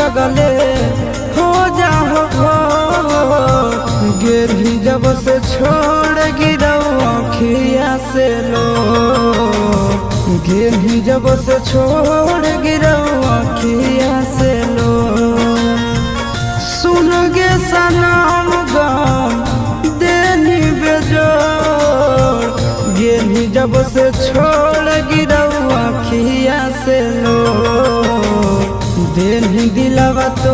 लगले हो जाओ गिरही जब से छोड़ गिरऊ अखिया से लो गिरही जब से छोड़ गिरऊ अखिया से लो सुन गे सनम गम देनी बेजोड़ गिरही जब से छोड़ गिरऊ अखिया से लो देनी दिलवा तो